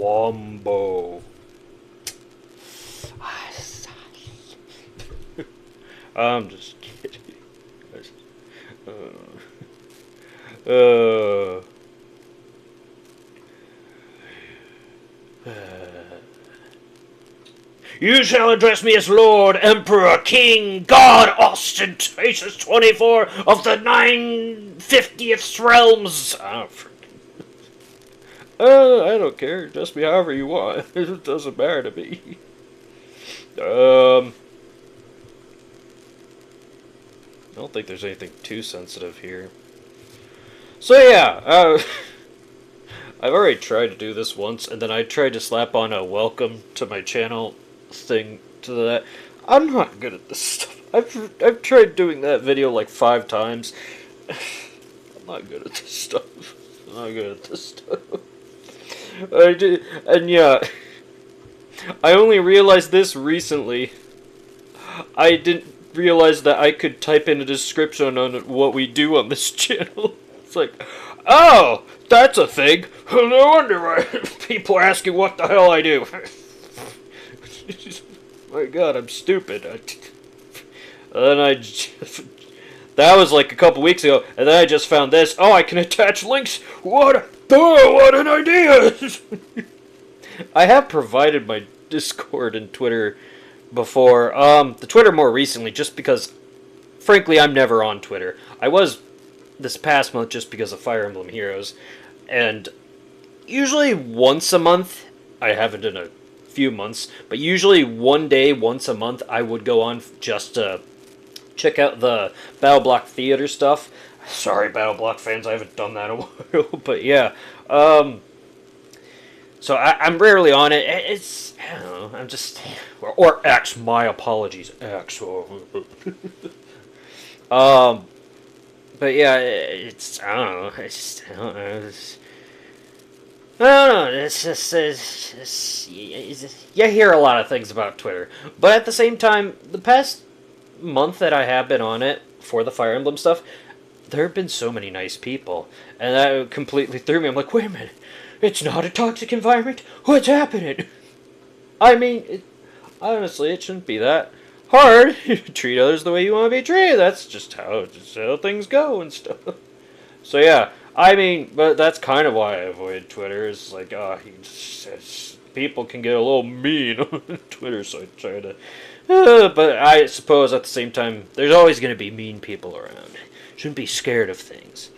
Wombo. I'm just kidding. Uh, You shall address me as Lord, Emperor, King, God, ostentatious 24 of the 950th realms. I don't care. Address me however you want. It doesn't matter to me. I don't think there's anything too sensitive here. So yeah, I've already tried to do this once, and then I tried to slap on a welcome to my channel thing to that. I'm not good at this stuff. I've tried doing that video like 5 times. I'm not good at this stuff. I'm not good at this stuff. I did, and yeah, I only realized this recently. I didn't realize that I could type in a description on what we do on this channel. It's like, oh, that's a thing. No wonder why people are asking what the hell I do. My God, I'm stupid. That was like a couple weeks ago, and then I just found this. Oh, I can attach links. What an idea! I have provided my Discord and Twitter before. The Twitter more recently, just because, frankly, I'm never on Twitter. I was this past month just because of Fire Emblem Heroes, and usually once a month, I haven't in a few months, but usually one day, once a month, I would go on just to check out the BattleBlock Theater stuff. Sorry, BattleBlock fans, I haven't done that in a while, but yeah. So I'm rarely on it. It's, I don't know, I'm just, or X, my apologies, X. But yeah, it's, I don't know, I don't know, I don't know, it's just, you hear a lot of things about Twitter, but at the same time, the past month that I have been on it for the Fire Emblem stuff, there have been so many nice people, and that completely threw me. I'm like, wait a minute, it's not a toxic environment? What's happening? I mean, honestly, it shouldn't be that hard. Treat others the way you want to be treated. That's just how things go and stuff. So yeah, I mean, but that's kind of why I avoid Twitter. It's like, people can get a little mean on Twitter, so I try to. But I suppose at the same time, there's always going to be mean people around. Shouldn't be scared of things.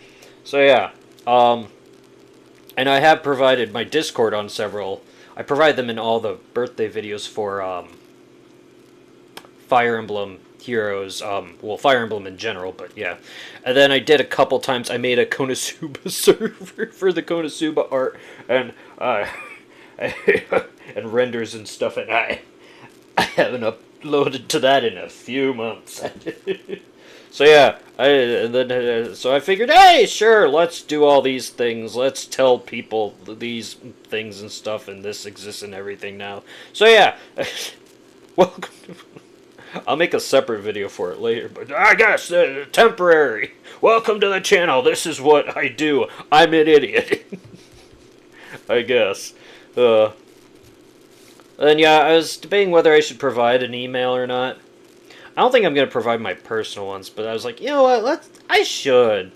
So yeah, and I have provided my Discord on several. I provide them in all the birthday videos for Fire Emblem Heroes. Well, Fire Emblem in general, but yeah. And then I did a couple times. I made a Konosuba server for the Konosuba art and and renders and stuff, and I haven't uploaded to that in a few months. So yeah, so I figured, hey, sure, let's do all these things. Let's tell people these things and stuff, and this exists and everything now. So yeah, welcome. I'll make a separate video for it later, but I guess temporary. Welcome to the channel. This is what I do. I'm an idiot. I guess. And yeah, I was debating whether I should provide an email or not. I don't think I'm going to provide my personal ones, but I was like, you know what, I should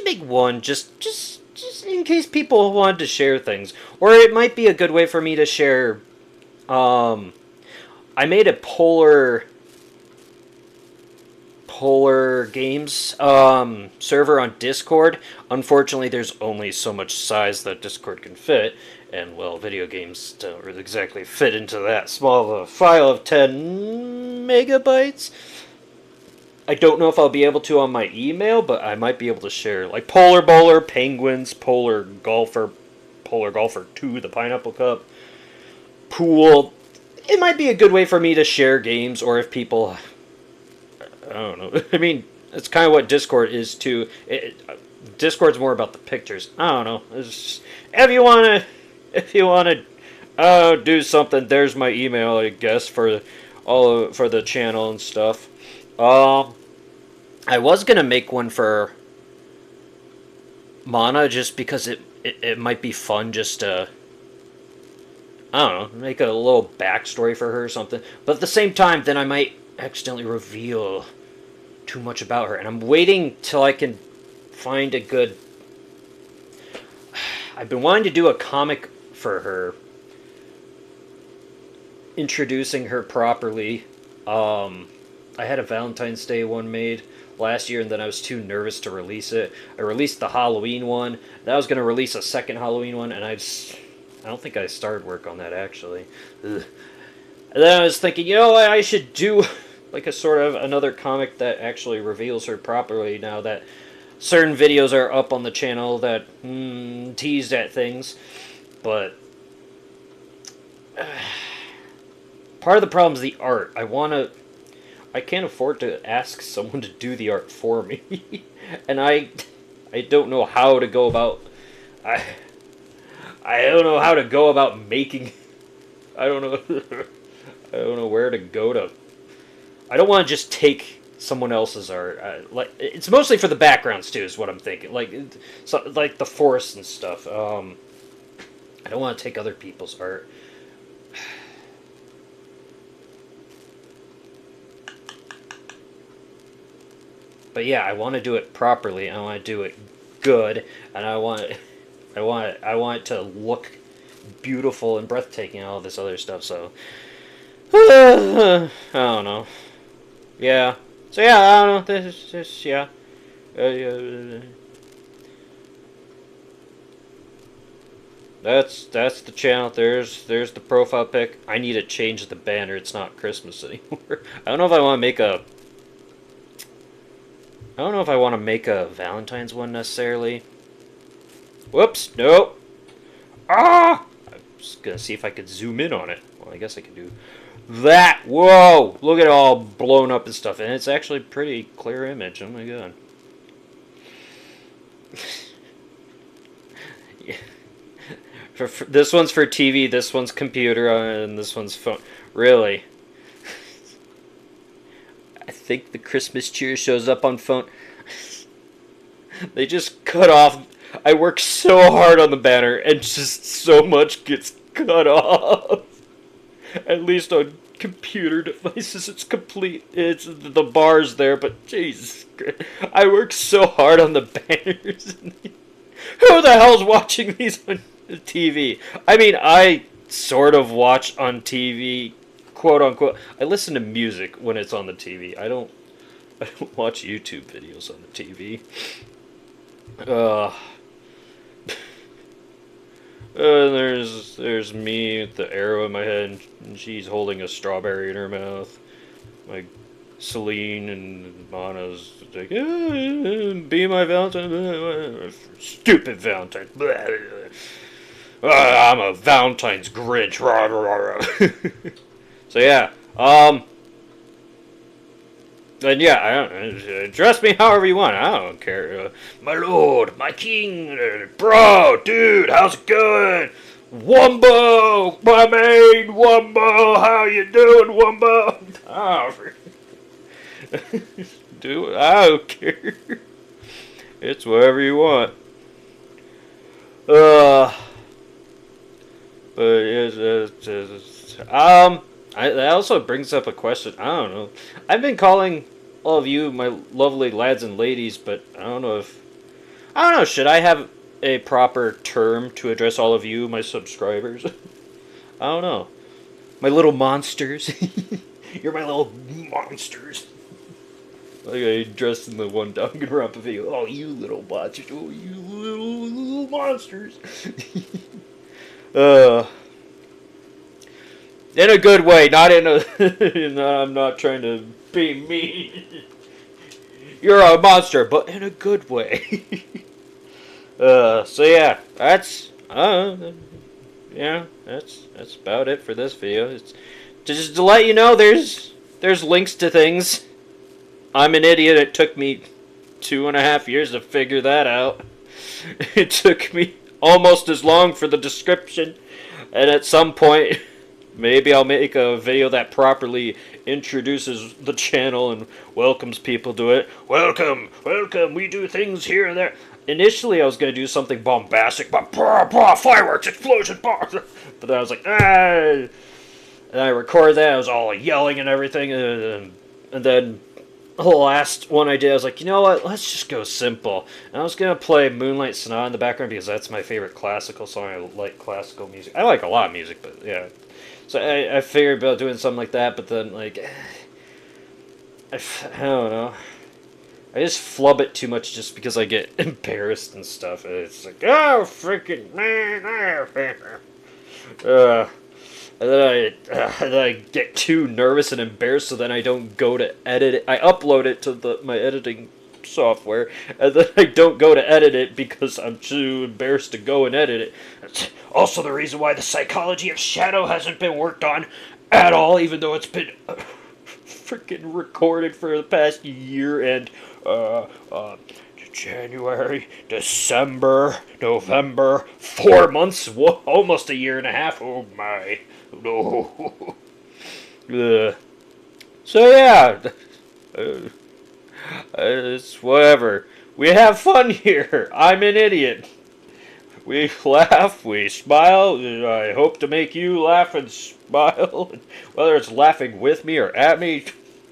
make one just in case people wanted to share things. Or it might be a good way for me to share, I made a Polar Games server on Discord. Unfortunately, there's only so much size that Discord can fit, and well, video games don't really exactly fit into that small of a file of 10 megabytes. I don't know if I'll be able to on my email, but I might be able to share, like, Polar Bowler, Penguins, Polar Golfer 2, the Pineapple Cup, Pool. It might be a good way for me to share games, or if people, I don't know. I mean, it's kind of what Discord is too. Discord's more about the pictures. I don't know. Just, if you wanna do something, there's my email, I guess, for the channel and stuff. I was gonna make one for Mana just because it might be fun just to I don't know, make a little backstory for her or something. But at the same time, then I might accidentally reveal too much about her. And I'm waiting till I can find a good... I've been wanting to do a comic for her, introducing her properly. I had a Valentine's Day one made last year, and then I was too nervous to release it. I released the Halloween one. Then I was going to release a second Halloween one, and I don't think I started work on that, actually. Ugh. And then I was thinking, you know what, I should do like a sort of another comic that actually reveals her properly now that certain videos are up on the channel that teased at things. But part of the problem is the art. I can't afford to ask someone to do the art for me. And I don't know how to go about... I don't know how to go about making... I don't know... I don't know where to go to... I don't want to just take someone else's art. Like, it's mostly for the backgrounds, too, is what I'm thinking. Like the forests and stuff. I don't want to take other people's art. But yeah, I want to do it properly. I want to do it good, and I want it to look beautiful and breathtaking and all this other stuff. So I don't know. Yeah. So yeah, I don't know. This is yeah. That's the channel. There's the profile pic. I need to change the banner. It's not Christmas anymore. I don't know if I want to make a... I don't know if I want to make a Valentine's one necessarily. Whoops, nope. Ah! I was going to see if I could zoom in on it. Well, I guess I can do that. Whoa! Look at it all blown up and stuff. And it's actually a pretty clear image. Oh my god. Yeah. This one's for TV, this one's computer, and this one's phone. Really? I think the Christmas cheer shows up on phone. They just cut off. I work so hard on the banner, and just so much gets cut off. At least on computer devices, it's complete. It's the bar's there, but Jesus Christ, I work so hard on the banners. Who the hell's watching these on TV? I mean, I sort of watch on TV. Quote unquote. I listen to music when it's on the TV. I don't watch YouTube videos on the TV. There's me with the arrow in my head, and she's holding a strawberry in her mouth. Like Celine and Mana's like, be my Valentine. Stupid Valentine. I'm a Valentine's Grinch. So yeah, and yeah, I don't address me however you want. I don't care. My lord, my king, bro, dude, how's it going? Wumbo, my main Wumbo, how you doing, Wumbo? Oh, dude, I don't care. It's whatever you want. But that also brings up a question. I don't know. I've been calling all of you my lovely lads and ladies, but I don't know. Should I have a proper term to address all of you, my subscribers? I don't know. My little monsters. You're my little monsters. Like I dressed in the one Danganronpa video. Oh, you little monsters. Oh, you little monsters. In a good way, not in a... I'm not trying to be mean. You're a monster, but in a good way. So yeah, that's about it for this video. It's just to let you know, there's links to things. I'm an idiot. It took me 2.5 years to figure that out. It took me almost as long for the description, and at some point, maybe I'll make a video that properly introduces the channel and welcomes people to it. Welcome, welcome, we do things here and there. initially I was going to do something bombastic, but fireworks, explosion, but then I was like, ah. And I recorded that. I was all yelling and everything, and then the last one I did, I was like, you know what? Let's just go simple. And I was gonna play Moonlight Sonata in the background because that's my favorite classical song. I like classical music. I like a lot of music, but yeah. So I figured about doing something like that, but then like, I don't know. I just flub it too much just because I get embarrassed and stuff. It's like, oh freaking man, and then I get too nervous and embarrassed, so then I don't go to edit it. I upload it to my editing software, and then I don't go to edit it because I'm too embarrassed to go and edit it. That's also the reason why the psychology of Shadow hasn't been worked on at all, even though it's been freaking recorded for the past year and January, December, November, 4 months, almost a year and a half. Oh my, no. So yeah, it's whatever. We have fun here. I'm an idiot. We laugh, we smile. I hope to make you laugh and smile, whether it's laughing with me or at me.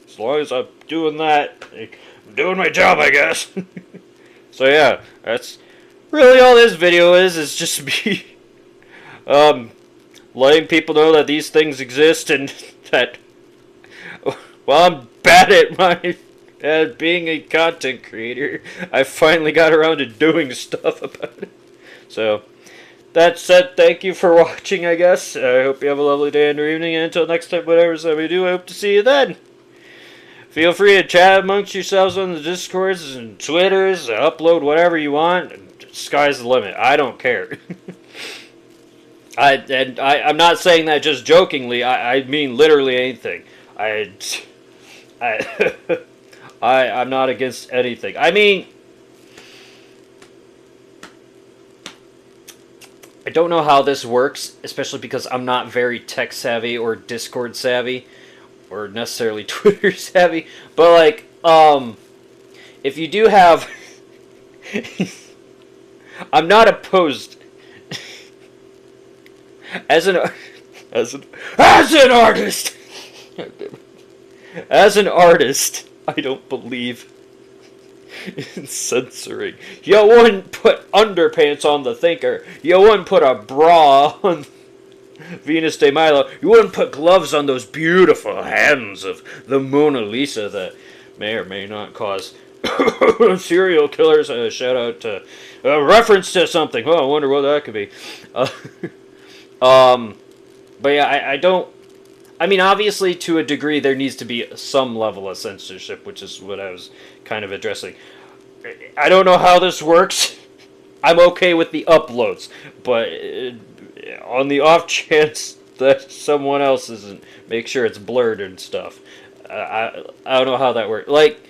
As long as I'm doing that, I'm doing my job, I guess. So yeah, that's really all this video is just me letting people know that these things exist and that, well, I'm bad at being a content creator. I finally got around to doing stuff about it. So, that said, thank you for watching, I guess. I hope you have a lovely day and evening, and until next time, whatever we do, I hope to see you then. Feel free to chat amongst yourselves on the Discords and Twitters, upload whatever you want. Sky's the limit. I don't care. I'm not saying that just jokingly. I mean literally anything. I'm not against anything. I mean, I don't know how this works, especially because I'm not very tech savvy or Discord savvy. Or necessarily Twitter savvy, but like, if you do have, I'm not opposed. As an artist, as an artist, I don't believe in censoring. You wouldn't put underpants on the Thinker. You wouldn't put a bra on Venus de Milo. You wouldn't put gloves on those beautiful hands of the Mona Lisa that may or may not cause serial killers. Shout out to a reference to something. Oh, I wonder what that could be. But yeah, I don't. I mean, obviously, to a degree, there needs to be some level of censorship, which is what I was kind of addressing. I don't know how this works. I'm okay with the uploads, but on the off chance that someone else isn't, make sure it's blurred and stuff. I don't know how that works. Like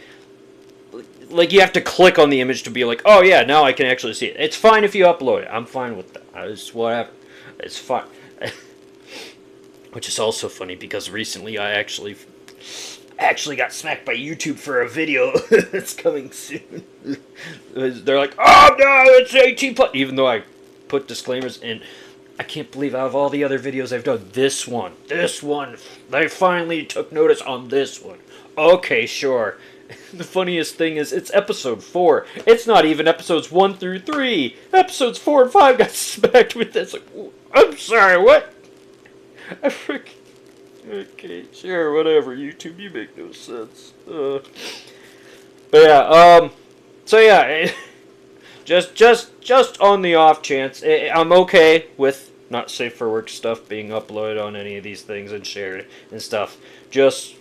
you have to click on the image to be like, oh yeah, now I can actually see it. It's fine if you upload it. I'm fine with that. It's whatever. It's fine. Which is also funny because recently I actually got smacked by YouTube for a video that's coming soon. They're like, oh no, it's 18 plus, even though I put disclaimers in. I can't believe out of all the other videos I've done, this one, they finally took notice on this one. Okay, sure. The funniest thing is, it's episode 4. It's not even episodes 1 through 3. Episodes 4 and 5 got smacked with this. Like, I'm sorry, what? I freaking... Okay, sure, whatever, YouTube, you make no sense. But yeah, so yeah, just on the off chance, I'm okay with not safe for work stuff being uploaded on any of these things and shared and stuff. Just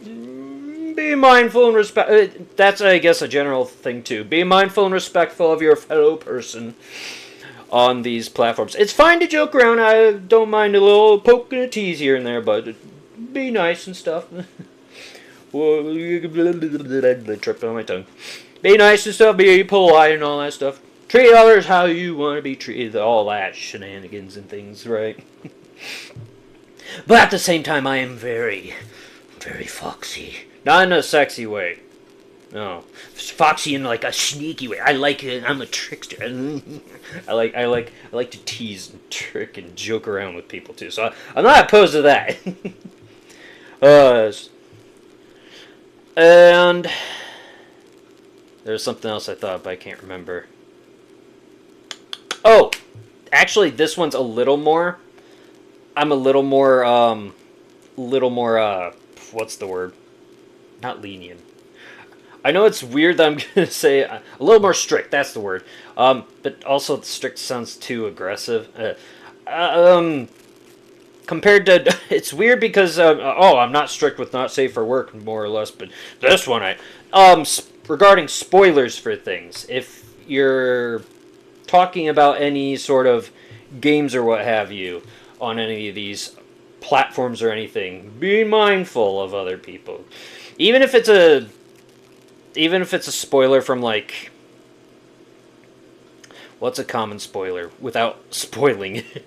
be mindful and respect. That's, I guess, a general thing too. Be mindful and respectful of your fellow person on these platforms. It's fine to joke around. I don't mind a little poke and a tease here and there, but be nice and stuff. Tripped on my tongue. Be nice and stuff. Be polite and all that stuff. Treat others how you want to be treated. All that shenanigans and things, right? But at the same time, I am very, very foxy. Not in a sexy way. No, foxy in like a sneaky way. I like it. I'm a trickster. I like to tease and trick and joke around with people too. So I'm not opposed to that. uh, and there's something else I thought, but I can't remember. Oh, actually, this one's a little more. I'm a little more. What's the word? Not lenient. I know it's weird that I'm gonna say a little more strict. That's the word. But also strict sounds too aggressive. Compared to, it's weird because I'm not strict with not safe for work more or less. But this one, regarding spoilers for things. If you're talking about any sort of games or what have you on any of these platforms or anything, be mindful of other people. Even if it's a spoiler from like, what's a common spoiler without spoiling it?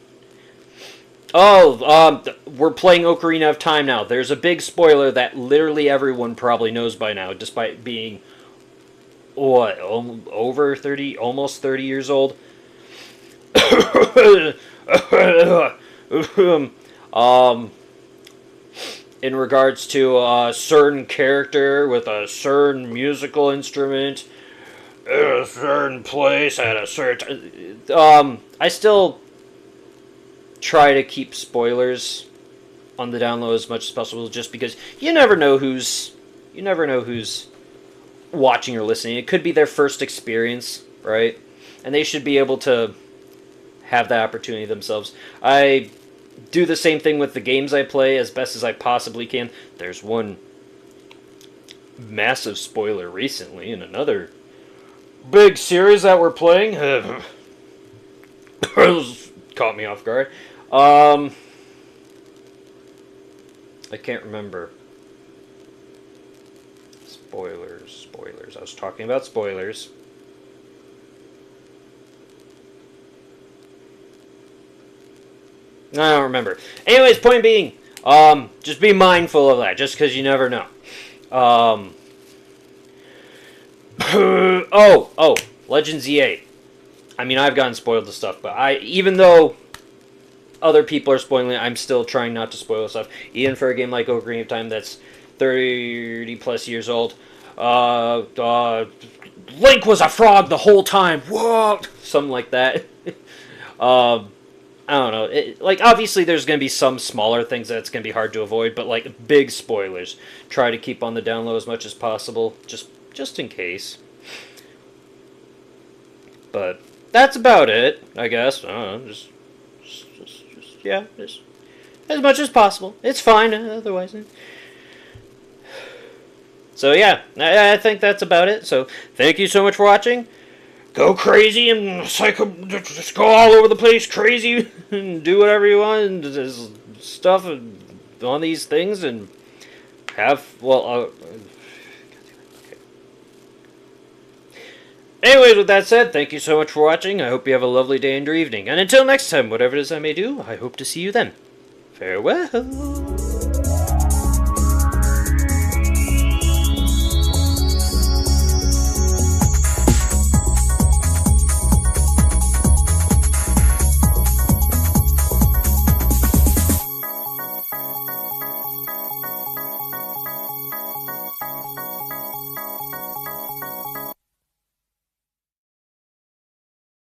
We're playing Ocarina of Time now. There's a big spoiler that literally everyone probably knows by now, despite being over 30, almost 30 years old. In regards to a certain character with a certain musical instrument, in a certain place at a certain... I still try to keep spoilers on the down low as much as possible, just because you never know who's watching or listening. It could be their first experience, right? And they should be able to have that opportunity themselves. I do the same thing with the games I play as best as I possibly can. There's one massive spoiler recently in another big series that we're playing. Caught me off guard. I can't remember. Spoilers. I was talking about spoilers. I don't remember. Anyways, point being, just be mindful of that, just because you never know. Legends EA. I mean, I've gotten spoiled to stuff, but even though other people are spoiling it, I'm still trying not to spoil stuff. Even for a game like Ocarina of Time that's 30 plus years old. Link was a frog the whole time. Whoa! Something like that. I don't know. Obviously, there's going to be some smaller things that's going to be hard to avoid, but, like, big spoilers. Try to keep on the down low as much as possible, just in case. But that's about it, I guess. I don't know, just as much as possible. It's fine, otherwise. So, yeah, I think that's about it. So, thank you so much for watching. Go crazy and just go all over the place crazy and do whatever you want and just stuff on these things and have, Anyways, with that said, thank you so much for watching. I hope you have a lovely day and or evening. And until next time, whatever it is I may do, I hope to see you then. Farewell.